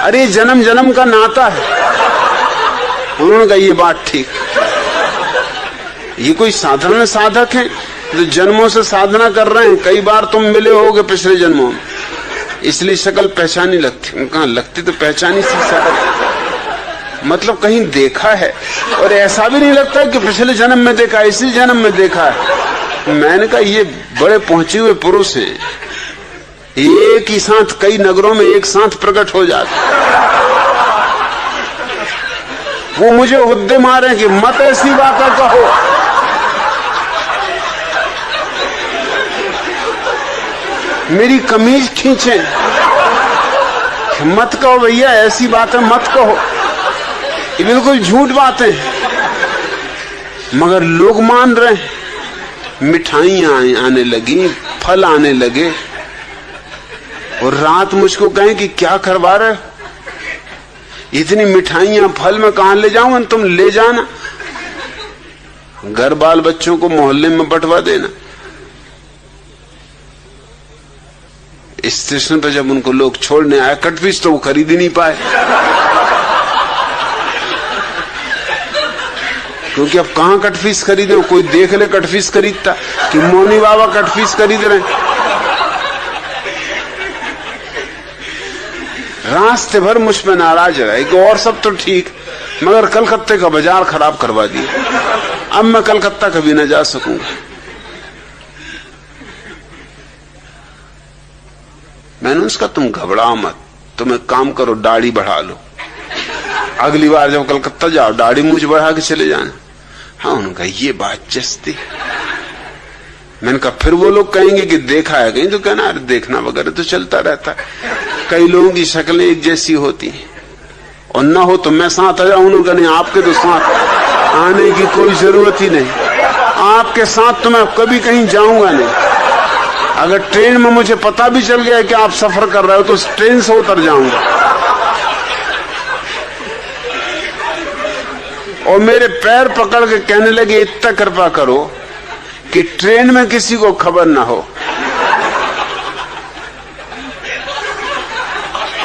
अरे जन्म जन्म का नाता है। उन्होंने कहा ये बात ठीक। ये कोई साधारण साधक है जो जन्मों से साधना कर रहे हैं, कई बार तुम मिले होगे पिछले जन्मों में, इसलिए शक्ल पहचानी लगती। कहा लगती तो पहचानी सी शक्ल, मतलब कहीं देखा है। और ऐसा भी नहीं लगता कि पिछले जन्म में देखा, इसी जन्म में देखा है। मैंने कहा ये बड़े पहुंचे हुए पुरुष हैं, एक ही साथ कई नगरों में एक साथ प्रकट हो जाते। वो मुझे हुद्दे मारे कि मत ऐसी बातें कहो। मेरी कमीज खींचे, मत कहो भैया, ऐसी बातें मत कहो, ये बिल्कुल झूठ बातें। मगर लोग मान रहे हैं। मिठाइयां आने लगी, फल आने लगे, और रात मुझको कहें कि क्या करवा रहे हो, इतनी मिठाइयां फल में कहां ले जाऊंगा? तुम ले जाना, घर बाल बच्चों को मोहल्ले में बंटवा देना। स्टेशन पर जब उनको लोग छोड़ने आए, कटफीस तो वो खरीद ही नहीं पाए, क्योंकि अब कहां कटफीस खरीदे? कोई देख ले कटफीस खरीदता कि मोनी बाबा कटफीस खरीद रहे। रास्ते भर मुझ पे नाराज रहे कि और सब तो ठीक, मगर कलकत्ते का बाजार खराब करवा दिया। अब मैं कलकत्ता कभी न जा सकूंगा। मैंने उसका तुम घबराओ मत, तुम एक काम करो, दाढ़ी बढ़ा लो, अगली बार जब कलकत्ता जाओ दाढ़ी मूछ बढ़ा के चले जाना। हाँ, उनका ये बात जस्ती। मैंने कहा फिर वो लोग कहेंगे कि देखा है कहीं, तो कहना अरे देखना वगैरह तो चलता रहता है, कई लोगों की शक्लें एक जैसी होती हैं और ना हो तो मैं साथ आ जाऊं। उन्होंने कहा नहीं, आपके तो साथ आने की कोई जरूरत ही नहीं, आपके साथ तो मैं कभी कहीं जाऊंगा नहीं। अगर ट्रेन में मुझे पता भी चल गया कि आप सफर कर रहे हो तो उस ट्रेन से उतर जाऊंगा। और मेरे पैर पकड़ के कहने लगे इतना कृपा करो कि ट्रेन में किसी को खबर ना हो।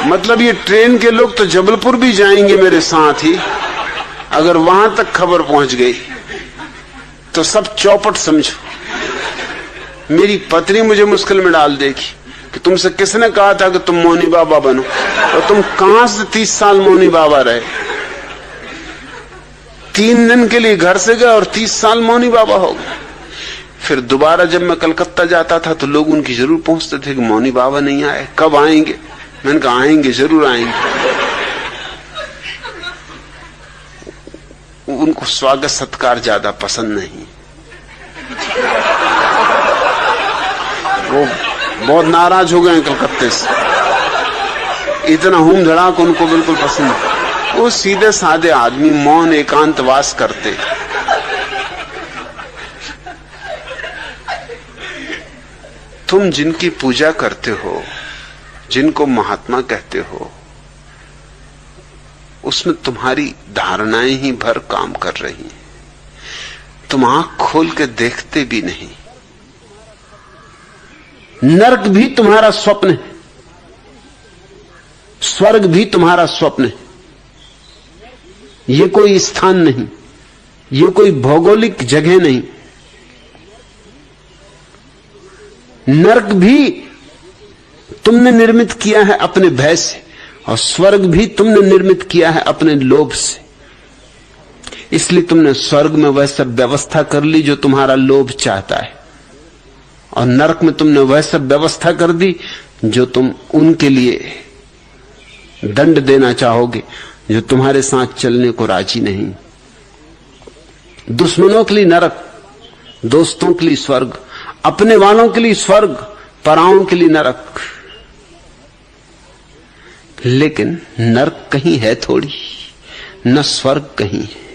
मतलब ये ट्रेन के लोग तो जबलपुर भी जाएंगे मेरे साथ ही, अगर वहां तक खबर पहुंच गई तो सब चौपट समझो। मेरी पत्नी मुझे मुश्किल में डाल देगी कि तुमसे किसने कहा था कि तुम मौनी बाबा बनो, और तुम कहां से 30 साल मौनी बाबा रहे। 3 दिन के लिए घर से गए और 30 साल मौनी बाबा हो गए। फिर दोबारा जब मैं कलकत्ता जाता था तो लोग उनकी जरूर पूछते थे कि मौनी बाबा नहीं आए, कब आएंगे। मैंने कहा आएंगे, जरूर आएंगे। उनको स्वागत सत्कार ज्यादा पसंद नहीं, वो बहुत नाराज हो गए कलकत्ते से। इतना हूम धड़ाक उनको बिल्कुल पसंद नहीं। वो सीधे साधे आदमी मौन एकांतवास करते। तुम जिनकी पूजा करते हो, जिनको महात्मा कहते हो, उसमें तुम्हारी धारणाएं ही भर काम कर रही हैं। तुम आंख खोल के देखते भी नहीं। नरक भी तुम्हारा स्वप्न है, स्वर्ग भी तुम्हारा स्वप्न है। ये कोई स्थान नहीं, ये कोई भौगोलिक जगह नहीं। नरक भी तुमने निर्मित किया है अपने भय से, और स्वर्ग भी तुमने निर्मित किया है अपने लोभ से। इसलिए तुमने स्वर्ग में वह सब व्यवस्था कर ली जो तुम्हारा लोभ चाहता है, और नरक में तुमने वह सब व्यवस्था कर दी जो तुम उनके लिए दंड देना चाहोगे, जो तुम्हारे साथ चलने को राजी नहीं। दुश्मनों के लिए नरक, दोस्तों के लिए स्वर्ग, अपने वालों के लिए स्वर्ग, पराओं के लिए नरक। लेकिन नरक कहीं है थोड़ी, न स्वर्ग कहीं है।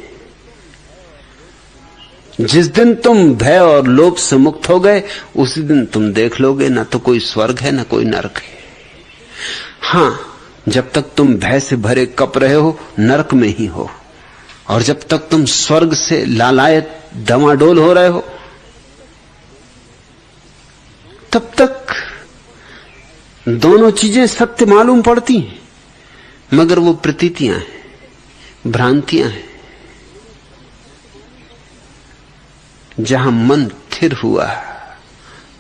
जिस दिन तुम भय और लोभ से मुक्त हो गए, उसी दिन तुम देख लोगे न तो कोई स्वर्ग है न कोई नरक है। हां, जब तक तुम भय से भरे कप रहे हो, नरक में ही हो, और जब तक तुम स्वर्ग से लालायत डमाडोल हो रहे हो, तब तक दोनों चीजें सत्य मालूम पड़ती हैं, मगर वो प्रतीतियां हैं, भ्रांतियां हैं। जहां मन स्थिर हुआ,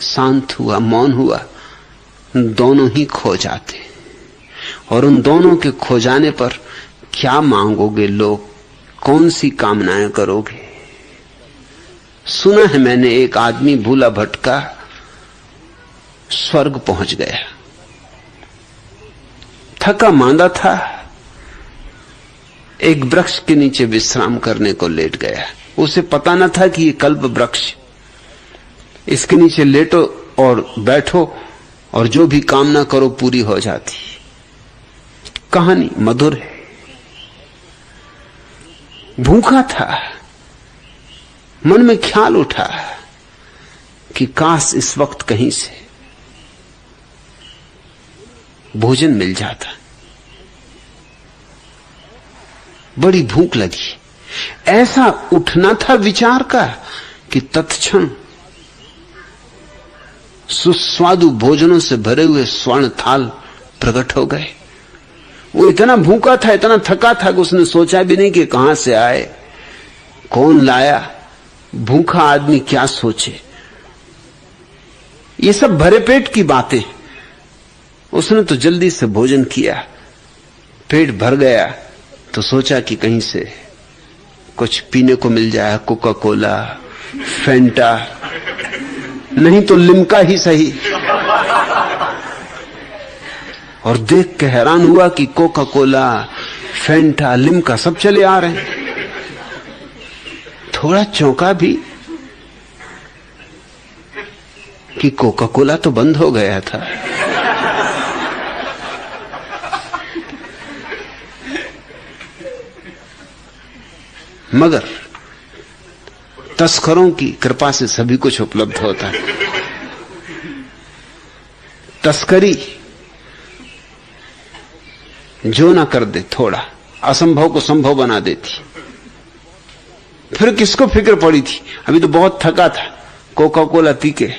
शांत हुआ, मौन हुआ, दोनों ही खो जाते। और उन दोनों के खो जाने पर क्या मांगोगे लोग, कौन सी कामनाएं करोगे। सुना है मैंने, एक आदमी भूला भटका स्वर्ग पहुंच गया। थका मांदा था, एक वृक्ष के नीचे विश्राम करने को लेट गया। उसे पता न था कि ये कल्प वृक्ष, इसके नीचे लेटो और बैठो और जो भी कामना करो पूरी हो जाती। कहानी मधुर है। भूखा था, मन में ख्याल उठा कि काश इस वक्त कहीं से भोजन मिल जाता। बड़ी भूख लगी। ऐसा उठना था विचार का कि तत्क्षण सुस्वादु भोजनों से भरे हुए स्वर्ण थाल प्रकट हो गए। वो इतना भूखा था, इतना थका था कि उसने सोचा भी नहीं कि कहां से आए, कौन लाया। भूखा आदमी क्या सोचे, ये सब भरे पेट की बातें। उसने तो जल्दी से भोजन किया, पेट भर गया तो सोचा कि कहीं से कुछ पीने को मिल जाए, कोका कोला, फेंटा, नहीं तो लिम्का ही सही। और देख के हैरान हुआ कि कोका कोला, फेंटा, लिम्का सब चले आ रहे हैं। थोड़ा चौंका भी कि कोका कोला तो बंद हो गया था। मगर तस्करों की कृपा से सभी कुछ उपलब्ध होता है। तस्करी जो ना कर दे, थोड़ा असंभव को संभव बना देती। फिर किसको फिक्र पड़ी थी? अभी तो बहुत थका था, कोका कोला पी के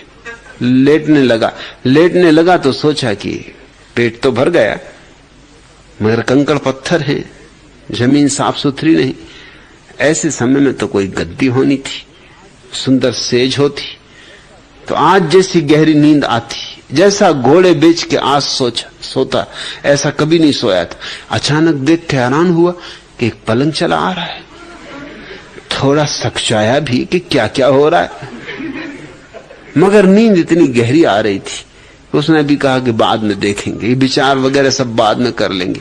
लेटने लगा तो सोचा कि पेट तो भर गया, मगर कंकड़ पत्थर है, जमीन साफ सुथरी नहीं। ऐसे समय में तो कोई गद्दी होनी थी, सुंदर सेज होती तो आज जैसी गहरी नींद आती। जैसा घोड़े बेच के आज सोता, ऐसा कभी नहीं सोया था। अचानक देख के हैरान हुआ कि एक पलंग चला आ रहा है। थोड़ा सकचाया भी कि क्या क्या हो रहा है, मगर नींद इतनी गहरी आ रही थी। उसने भी कहा कि बाद में देखेंगे, ये विचार वगैरह सब बाद में कर लेंगे।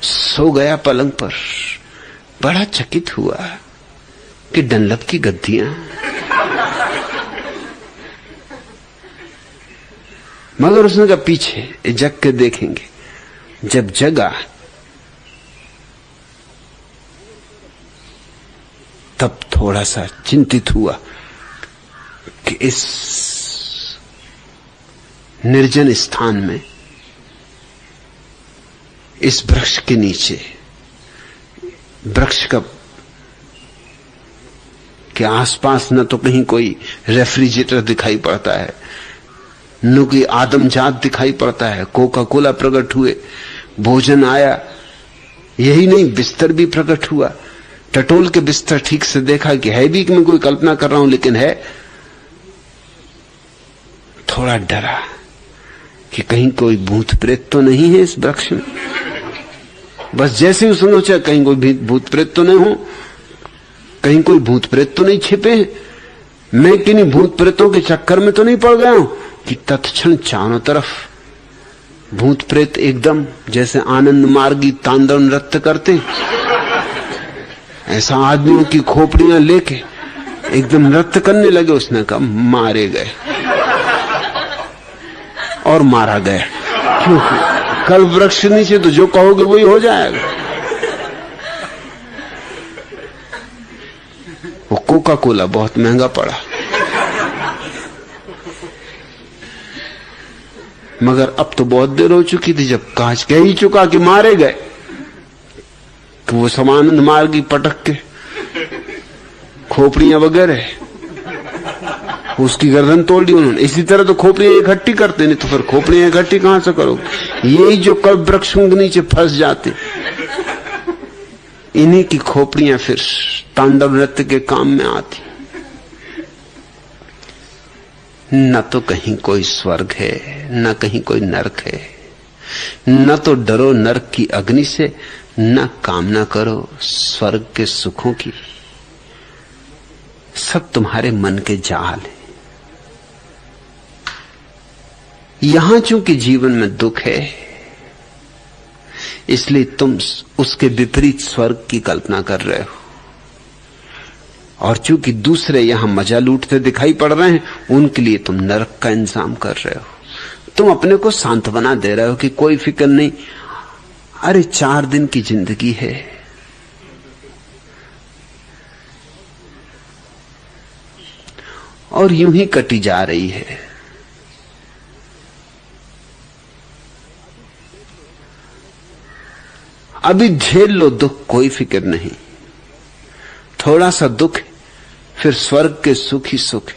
सो गया पलंग पर। बड़ा चकित हुआ कि डनलप की गद्दियां, मगर उसने कहा पीछे जग के देखेंगे। जब जगा तब थोड़ा सा चिंतित हुआ कि इस निर्जन स्थान में, इस वृक्ष के नीचे, वृक्ष के आसपास न तो कहीं कोई रेफ्रिजरेटर दिखाई पड़ता है, न कोई आदमजात दिखाई पड़ता है। कोका कोला प्रकट हुए, भोजन आया, यही नहीं बिस्तर भी प्रकट हुआ। टटोल के बिस्तर ठीक से देखा कि है भी कि मैं कोई कल्पना कर रहा हूं, लेकिन है। थोड़ा डरा कि कहीं कोई भूत प्रेत तो नहीं है इस वृक्ष में। बस जैसे ही उसने सोचा कहीं कोई भूत प्रेत तो नहीं हो, कहीं कोई भूत प्रेत तो नहीं छिपे हैं, मैं किन्हीं भूत प्रेतों के चक्कर में तो नहीं पड़ गया हूं, कि तत्क्षण चारों तरफ भूत प्रेत एकदम जैसे आनंद मार्गी तांडव नृत्य करते, ऐसा आदमियों की खोपड़ियां लेके एकदम नृत्य करने लगे। उसने कहा मारे गए, और मारा गया। क्योंकि कल वृक्ष नीचे तो जो कहोगे वही हो जाएगा। वो कोका कोला बहुत महंगा पड़ा, मगर अब तो बहुत देर हो चुकी थी। जब कांच कह ही चुका कि मारे गए, तो वो समानंद मार्गी पटक के खोपड़ियां वगैरह उसकी गर्दन तोड़ दी उन्होंने। इसी तरह तो खोपड़ियां इकट्ठी करते, नहीं तो फिर खोपड़ियां इकट्ठी कहां से करोगे? यही जो कल वृक्षों के नीचे फंस जाते, इन्हीं की खोपड़ियां फिर तांडव नृत्य के काम में आती। न तो कहीं कोई स्वर्ग है, न कहीं कोई नरक है। न तो डरो नरक की अग्नि से, न कामना करो स्वर्ग के सुखों की। सब तुम्हारे मन के जाल है। यहां चूंकि जीवन में दुख है, इसलिए तुम उसके विपरीत स्वर्ग की कल्पना कर रहे हो, और चूंकि दूसरे यहां मजा लूटते दिखाई पड़ रहे हैं, उनके लिए तुम नरक का इंतजाम कर रहे हो। तुम अपने को सांत्वना दे रहे हो कि कोई फिक्र नहीं, अरे 4 दिन की जिंदगी है, और यूं ही कटी जा रही है। अभी झेल लो दुख, कोई फिक्र नहीं। थोड़ा सा दुख है, फिर स्वर्ग के सुख ही सुख है।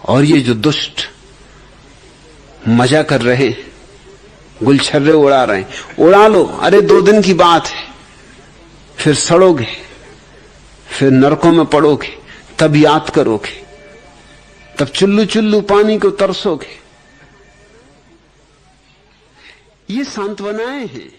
और ये जो दुष्ट मजा कर रहे हैं, गुलछर्रे उड़ा रहे हैं, उड़ा लो। अरे 2 दिन की बात है, फिर सड़ोगे, फिर नरकों में पड़ोगे, तब याद करोगे, तब चुल्लू चुल्लू पानी को तरसोगे। ये सांत्वनाएं हैं।